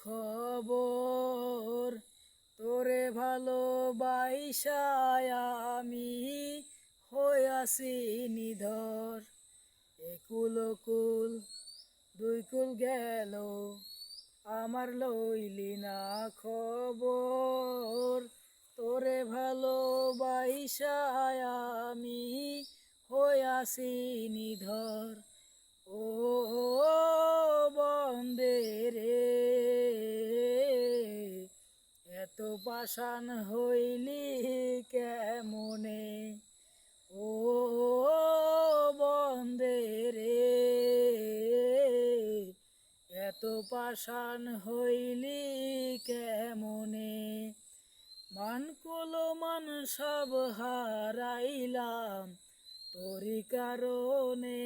খবর, তোরে ভালোবাইসায় আমি হইয়াছি নিধর। একুল কুল দুই কুল গেল, আমার লইলি না খবর, তোরে ভালোবাইসায় আমি হইয়াছি নিধর। ও বন্দে রে, এত পাষাণ হইলি কেমনে, ও বন্দে রে, এত পাষাণ হইলি কেমনে। মানকুল মান সব হারাইলাম তোরি কারণে,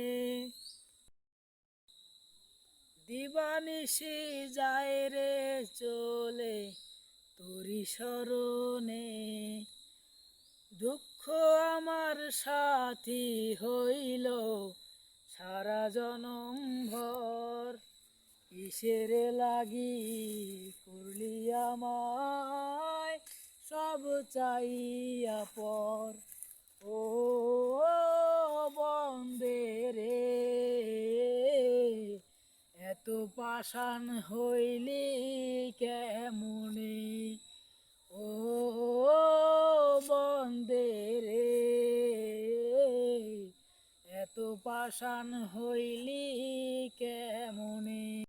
দিবানিশি যায় রে চলে তোরি স্মরণে। দুঃখ আমার সাথী হইল সারা জনম ভর, কিসের লাগি করলি আমায় সব চাইয়া পর। ও বন্দে রে, এত পাষাণ হইলি কেমনে, ও বন্দে রে, এত পাষাণ হইলি কেমনে।